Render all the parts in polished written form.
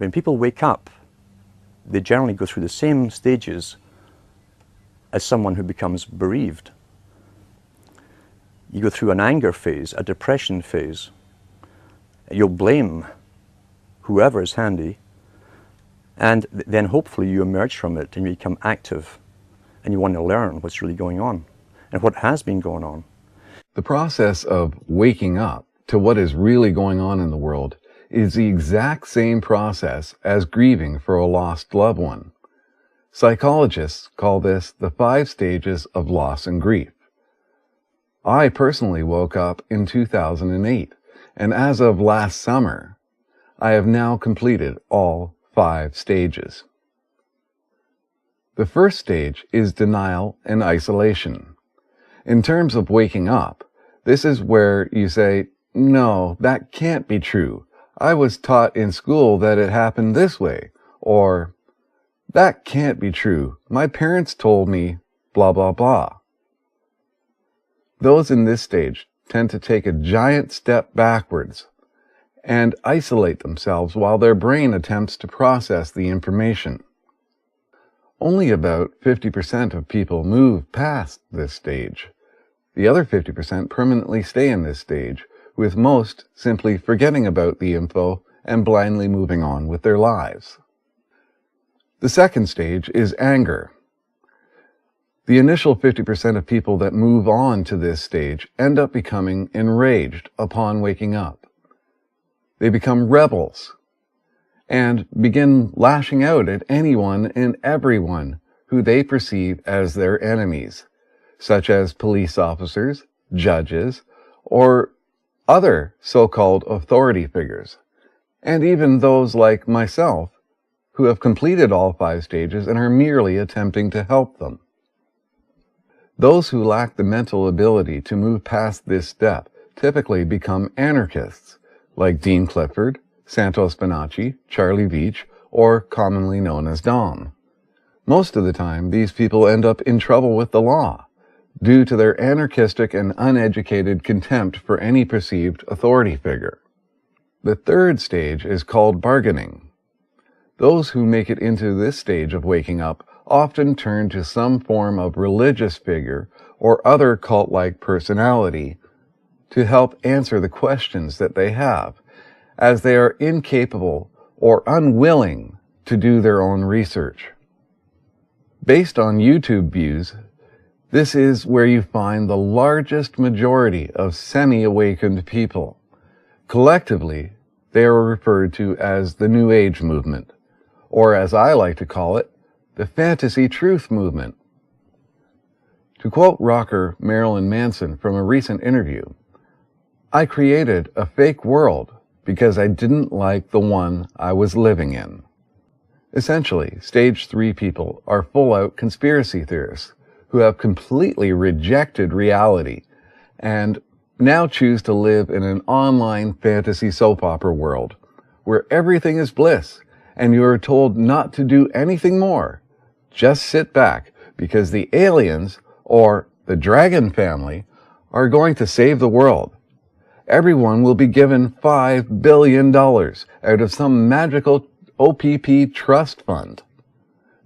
When people wake up, they generally go through the same stages as someone who becomes bereaved. You go through an anger phase, a depression phase. You'll blame whoever is handy, and then hopefully you emerge from it and you become active and you want to learn what's really going on and what has been going on. The process of waking up to what is really going on in the world is the exact same process as grieving for a lost loved one. Psychologists call this the 5 stages of loss and grief. I personally woke up in 2008, and as of last summer, I have now completed all 5 stages. The first stage is denial and isolation. In terms of waking up, this is where you say, "No, that can't be true. I was taught in school that it happened this way," or "That can't be true. My parents told me blah, blah, blah." Those in this stage tend to take a giant step backwards and isolate themselves while their brain attempts to process the information. Only about 50% of people move past this stage. The other 50% permanently stay in this stage, with most simply forgetting about the info and blindly moving on with their lives. The second stage is anger. The initial 50% of people that move on to this stage end up becoming enraged upon waking up. They become rebels and begin lashing out at anyone and everyone who they perceive as their enemies, such as police officers, judges, or other so-called authority figures, and even those like myself who have completed all 5 stages and are merely attempting to help them. Those who lack the mental ability to move past this step typically become anarchists, like Dean Clifford, Santo Spinaci, Charlie Veitch, or commonly known as Dom. Most of the time, these people end up in trouble with the law, due to their anarchistic and uneducated contempt for any perceived authority figure. The third stage is called bargaining. Those who make it into this stage of waking up often turn to some form of religious figure or other cult-like personality to help answer the questions that they have, as they are incapable or unwilling to do their own research. Based on YouTube views, this is where you find the largest majority of semi-awakened people. Collectively, they are referred to as the New Age movement, or as I like to call it, the Fantasy Truth movement. To quote rocker Marilyn Manson from a recent interview, "I created a fake world because I didn't like the one I was living in." Essentially, stage 3 people are full-out conspiracy theorists who have completely rejected reality and now choose to live in an online fantasy soap opera world where everything is bliss and you are told not to do anything more. Just sit back because the aliens or the dragon family are going to save the world. Everyone will be given $5 billion out of some magical OPP trust fund.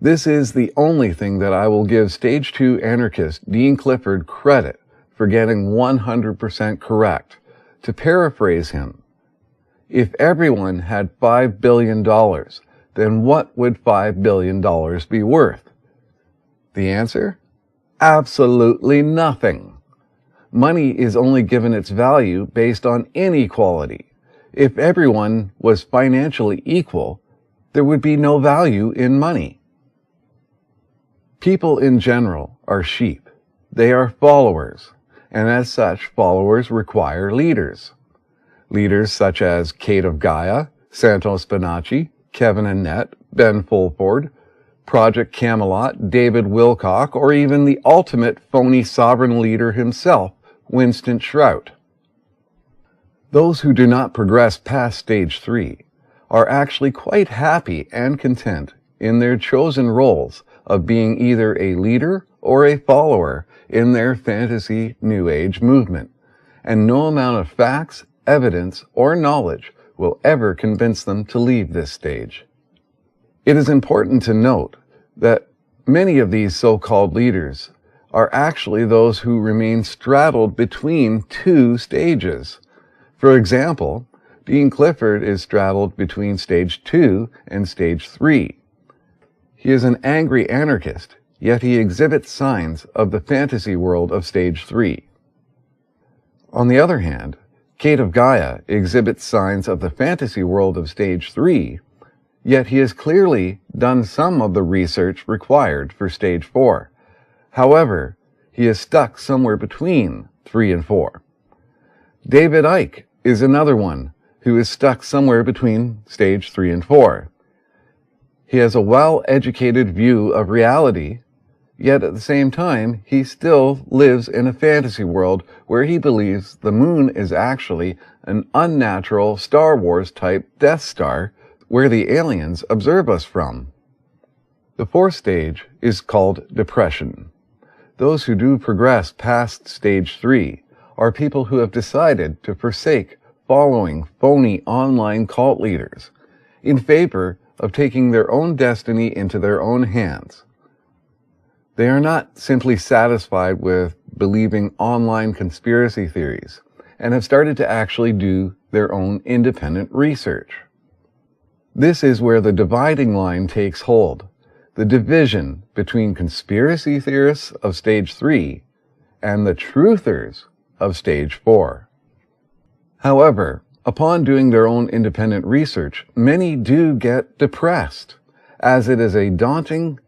This is the only thing that I will give stage 2 anarchist Dean Clifford credit for getting 100% correct. To paraphrase him, if everyone had $5 billion, then what would $5 billion be worth? The answer? Absolutely nothing. Money is only given its value based on inequality. If everyone was financially equal, there would be no value in money. People in general are sheep. They are followers, and as such, followers require leaders. Leaders such as Kate of Gaia, Santo Spinaci, Kevin Annett, Ben Fulford, Project Camelot, David Wilcock, or even the ultimate phony sovereign leader himself, Winston Shrout. Those who do not progress past stage 3 are actually quite happy and content in their chosen roles of being either a leader or a follower in their fantasy New Age movement, and no amount of facts, evidence, or knowledge will ever convince them to leave this stage. It is important to note that many of these so-called leaders are actually those who remain straddled between two stages. For example, Dean Clifford is straddled between stage 2 and stage 3. He is an angry anarchist, yet he exhibits signs of the fantasy world of stage 3. On the other hand, Kate of Gaia exhibits signs of the fantasy world of stage 3, yet he has clearly done some of the research required for stage 4. However, he is stuck somewhere between 3 and 4. David Icke is another one who is stuck somewhere between stage 3 and 4. He has a well-educated view of reality, yet at the same time, he still lives in a fantasy world where he believes the moon is actually an unnatural Star Wars-type Death Star where the aliens observe us from. The fourth stage is called depression. Those who do progress past stage 3 are people who have decided to forsake following phony online cult leaders in favor of taking their own destiny into their own hands. They are not simply satisfied with believing online conspiracy theories and have started to actually do their own independent research. This is where the dividing line takes hold, the division between conspiracy theorists of stage 3 and the truthers of stage 4. However, upon doing their own independent research, many do get depressed, as it is a daunting,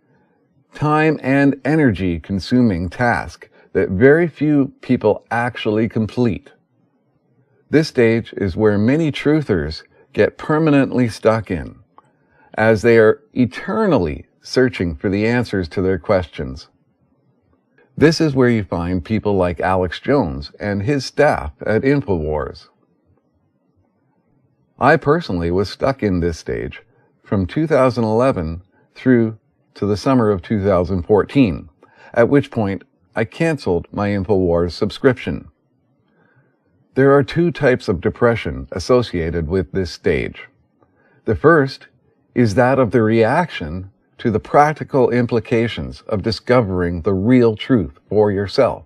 time and energy consuming task that very few people actually complete. This stage is where many truthers get permanently stuck in, as they are eternally searching for the answers to their questions. This is where you find people like Alex Jones and his staff at InfoWars. I personally was stuck in this stage from 2011 through to the summer of 2014, at which point I canceled my InfoWars subscription. There are two types of depression associated with this stage. The first is that of the reaction to the practical implications of discovering the real truth for yourself.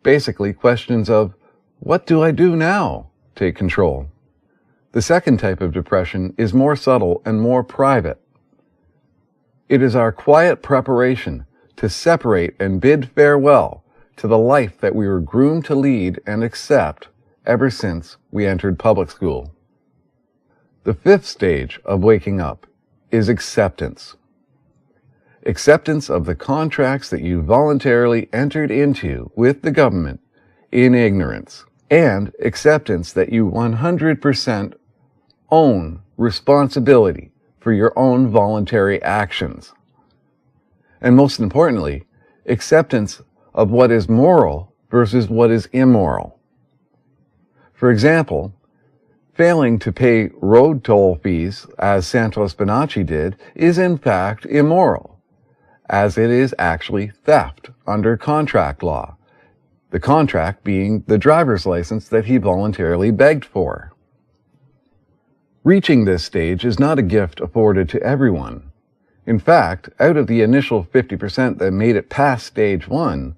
Basically, questions of, what do I do now? Take control. The second type of depression is more subtle and more private. It is our quiet preparation to separate and bid farewell to the life that we were groomed to lead and accept ever since we entered public school. The fifth stage of waking up is acceptance. Acceptance of the contracts that you voluntarily entered into with the government in ignorance, and acceptance that you 100% own responsibility for your own voluntary actions. And most importantly, acceptance of what is moral versus what is immoral. For example, failing to pay road toll fees, as Santos Bonacci did, is in fact immoral, as it is actually theft under contract law, the contract being the driver's license that he voluntarily begged for. Reaching this stage is not a gift afforded to everyone. In fact, out of the initial 50% that made it past stage 1,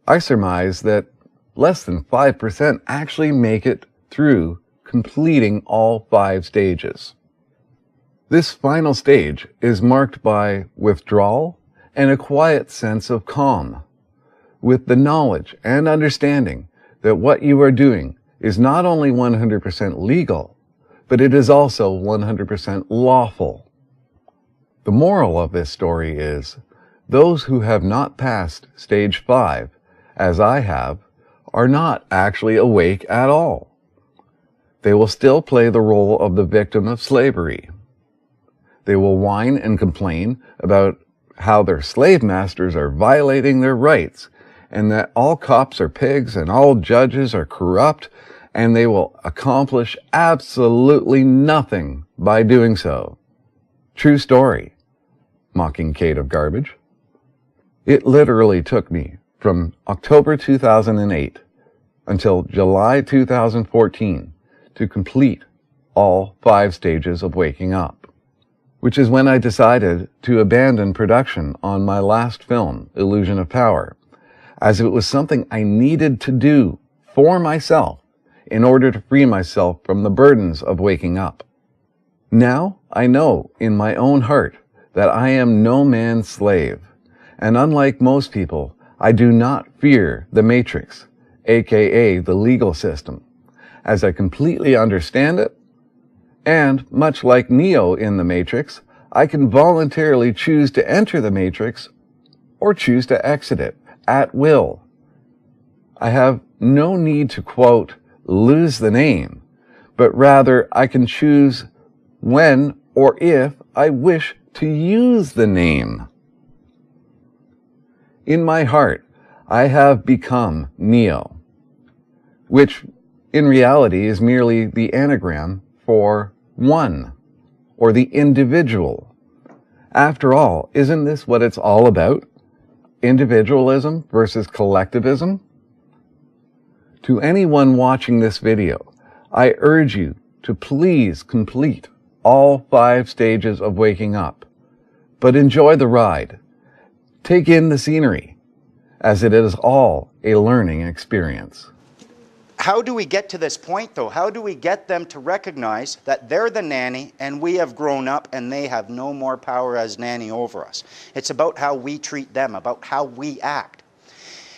I surmise that less than 5% actually make it through completing all 5 stages. This final stage is marked by withdrawal and a quiet sense of calm, with the knowledge and understanding that what you are doing is not only 100% legal, but it is also 100% lawful. The moral of this story is, those who have not passed stage 5, as I have, are not actually awake at all. They will still play the role of the victim of slavery. They will whine and complain about how their slave masters are violating their rights, and that all cops are pigs and all judges are corrupt, and they will accomplish absolutely nothing by doing so. True story. Mocking Kate of Garbage. It literally took me from October 2008 until July 2014 to complete all 5 stages of waking up, which is when I decided to abandon production on my last film, Illusion of Power, as it was something I needed to do for myself in order to free myself from the burdens of waking up. Now I know in my own heart that I am no man's slave, and unlike most people, I do not fear the Matrix, aka the legal system, as I completely understand it, and much like Neo in the Matrix, I can voluntarily choose to enter the Matrix or choose to exit it at will. I have no need to, quote, lose the name, but rather I can choose when or if I wish to use the name. In my heart, I have become Neo, which in reality is merely the anagram for one, or the individual. After all, isn't this what it's all about? Individualism versus collectivism? To anyone watching this video, I urge you to please complete all 5 stages of waking up, but enjoy the ride. Take in the scenery, as it is all a learning experience. How do we get to this point, though? How do we get them to recognize that they're the nanny and we have grown up and they have no more power as nanny over us? It's about how we treat them, about how we act.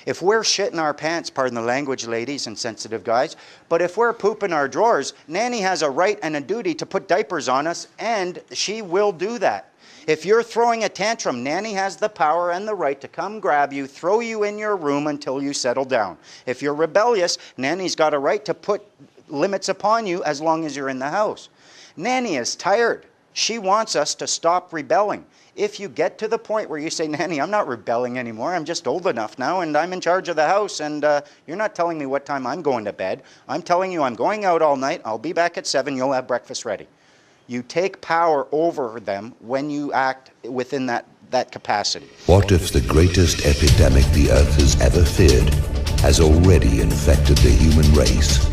If we're shitting our pants, pardon the language, ladies and sensitive guys, but if we're pooping our drawers, nanny has a right and a duty to put diapers on us, and she will do that. If you're throwing a tantrum, nanny has the power and the right to come grab you, throw you in your room until you settle down. If you're rebellious, nanny's got a right to put limits upon you as long as you're in the house. Nanny is tired. She wants us to stop rebelling. If you get to the point where you say, nanny, I'm not rebelling anymore, I'm just old enough now and I'm in charge of the house and you're not telling me what time I'm going to bed. I'm telling you I'm going out all night, I'll be back at 7, you'll have breakfast ready. You take power over them when you act within that capacity. What if the greatest epidemic the Earth has ever feared has already infected the human race?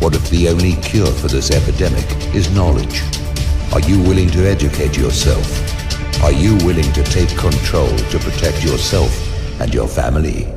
What if the only cure for this epidemic is knowledge? Are you willing to educate yourself? Are you willing to take control to protect yourself and your family?